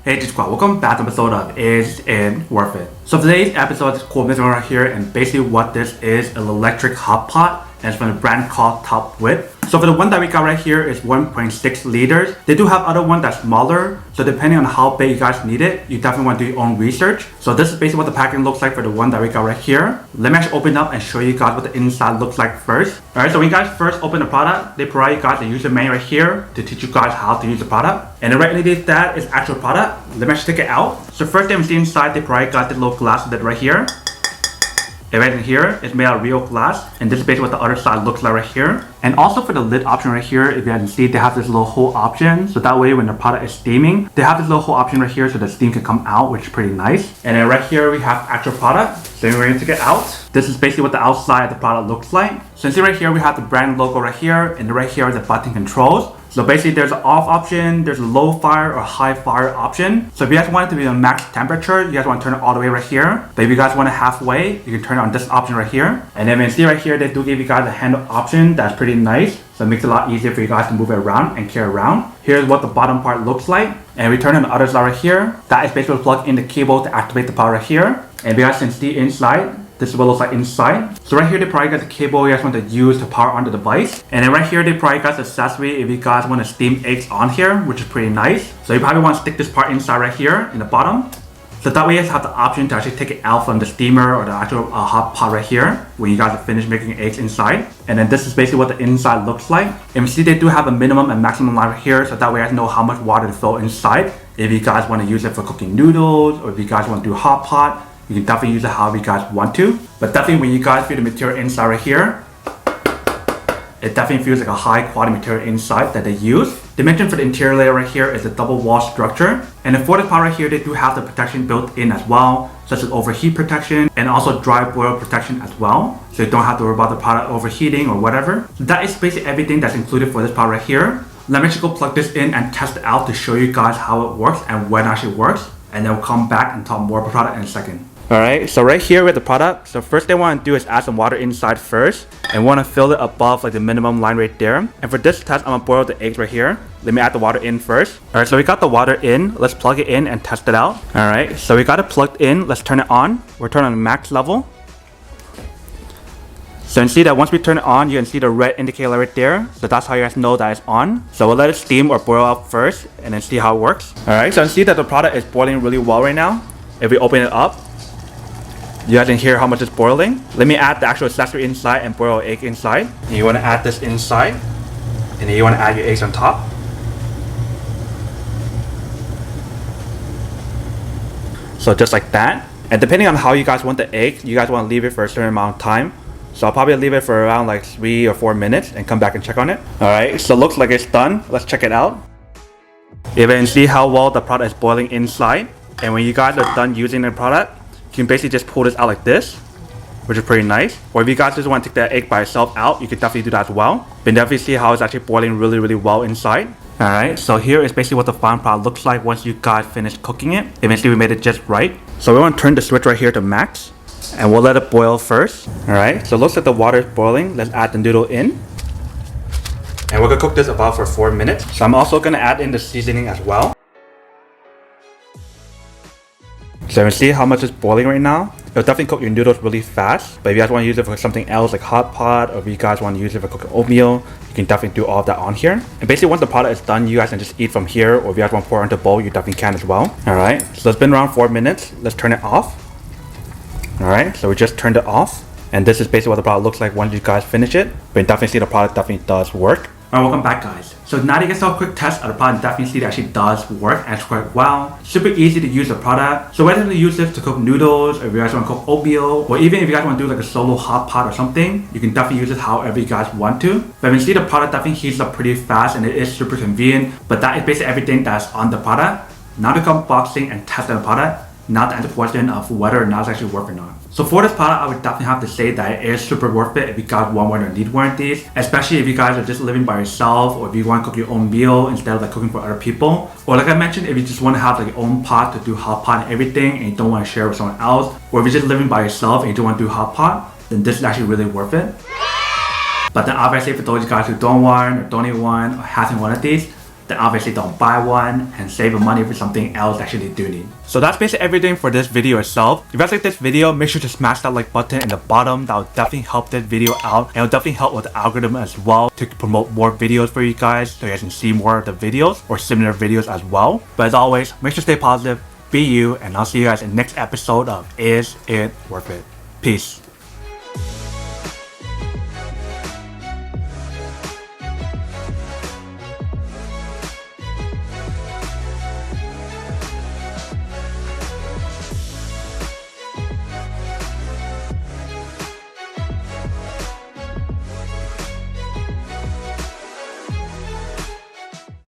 Hey Squad, welcome back to an episode of Is It Worth It? So today's episode is called Mr. right here, and basically what this is an electric hot pot, and it's from a brand called Topwit. So for the one that we got right here is 1.6 liters. They do have other one that's smaller, so depending on how big you guys need it, you definitely want to do your own research. So this is basically what the packaging looks like for the one that we got right here. Let me actually open up and show you guys what the inside looks like first. Alright, so when you guys first open the product, they provide you guys a user manual right here to teach you guys how to use the product. And the right underneath that is actual product. Let me actually take it out. So first thing we see inside, they provide you guys the little glass lid right here. And right in here, it's made out of real glass, and this is basically what the other side looks like right here. And also for the lid option right here, if you guys can see, they have this little hole option, so that way when the product is steaming, they have this little hole option right here so the steam can come out, which is pretty nice. And then right here we have actual product, so we're going to take it out. This is basically what the outside of the product looks like. So you see right here we have the brand logo right here, and right here are the button controls. So basically there's an off option, there's a low fire or high fire option. So if you guys want it to be a max temperature, you guys want to turn it all the way right here. But if you guys want it halfway, you can turn it on this option right here. And then you can see right here, they do give you guys a handle option that's pretty nice. So it makes it a lot easier for you guys to move it around and carry around. Here's what the bottom part looks like. And we turn on the other side right here. That is basically plug in the cable to activate the power right here. And if you guys can see inside, this is what it looks like inside. So right here, they probably got the cable you guys want to use to power on the device. And then right here, they probably got the accessory if you guys want to steam eggs on here, which is pretty nice. So you probably want to stick this part inside right here in the bottom. So that way you guys have the option to actually take it out from the steamer or the actual hot pot right here when you guys are finished making eggs inside. And then this is basically what the inside looks like. And you see they do have a minimum and maximum line right here, so that way you guys know how much water to fill inside. If you guys want to use it for cooking noodles, or if you guys want to do hot pot, you can definitely use it however you guys want to. But definitely when you guys feel the material inside right here, it definitely feels like a high quality material inside that they use. They mentioned for the interior layer right here is a double wall structure. And then for the part right here, they do have the protection built in as well, such as overheat protection and also dry boil protection as well. So you don't have to worry about the product overheating or whatever. So that is basically everything that's included for this part right here. Let me actually go plug this in and test it out to show you guys how it works and when it actually works. And then we'll come back and talk more about the product in a second. Alright, so right here with the product, so first thing I want to do is add some water inside first, and want to fill it above like the minimum line right there. And for this test, I'm going to boil the eggs right here. Let me add the water in first. Alright, so we got the water in. Let's plug it in and test it out. Alright, so we got it plugged in. Let's turn it on. We're turning on max level. So you can see that once we turn it on, you can see the red indicator right there. So that's how you guys know that it's on. So we'll let it steam or boil up first, and then see how it works. Alright, so you can see that the product is boiling really well right now. If we open it up, you guys can hear how much it's boiling. Let me add the actual accessory inside and boil egg inside. And you want to add this inside, and then you want to add your eggs on top. So just like that. And depending on how you guys want the egg, you guys want to leave it for a certain amount of time. So I'll probably leave it for around like 3 or 4 minutes and come back and check on it. Alright, so it looks like it's done. Let's check it out. If you can see how well the product is boiling inside. And when you guys are done using the product, you can basically just pull this out like this, which is pretty nice. Or if you guys just want to take that egg by itself out, you can definitely do that as well. You can definitely see how it's actually boiling really well inside. Alright, so here is basically what the final product looks like once you guys finish cooking it. Eventually we made it just right. So we want to turn the switch right here to max, and we'll let it boil first. Alright, so it looks like the water is boiling. Let's add the noodle in. And we're going to cook this about for 4 minutes. So I'm also going to add in the seasoning as well. So you can see how much it's boiling right now. It'll definitely cook your noodles really fast. But if you guys want to use it for something else like hot pot, or if you guys want to use it for cooking oatmeal, you can definitely do all of that on here. And basically once the product is done, you guys can just eat from here, or if you guys want to pour it into a bowl, you definitely can as well. Alright, so it's been around 4 minutes. Let's turn it off. Alright, so we just turned it off. And this is basically what the product looks like once you guys finish it. But you definitely see the product definitely does work. Alright, welcome back guys. So now that you guys saw a quick test of the product, definitely see that actually does work and it's quite well. Super easy to use the product. So whether you use this to cook noodles, or if you guys want to cook oatmeal, or even if you guys want to do like a solo hot pot or something, you can definitely use it however you guys want to. But when you see the product definitely heats up pretty fast and it is super convenient. But that is basically everything that's on the product. Now to come unboxing and testing the product, now to answer the question of whether or not it's actually worth or not. So for this product, I would definitely have to say that it is super worth it if you guys want one or need one of these, especially if you guys are just living by yourself, or if you want to cook your own meal instead of like cooking for other people. Or like I mentioned, if you just want to have like your own pot to do hot pot and everything and you don't want to share with someone else, or if you're just living by yourself and you don't want to do hot pot, then this is actually really worth it. But then obviously for those guys who don't want or don't need one or having one of these, then obviously don't buy one and save the money for something else that you do need. So that's basically everything for this video itself. If you guys like this video, make sure to smash that like button in the bottom. That will definitely help this video out, and it will definitely help with the algorithm as well to promote more videos for you guys so you guys can see more of the videos or similar videos as well. But as always, make sure to stay positive, be you, and I'll see you guys in the next episode of Is It Worth It? Peace.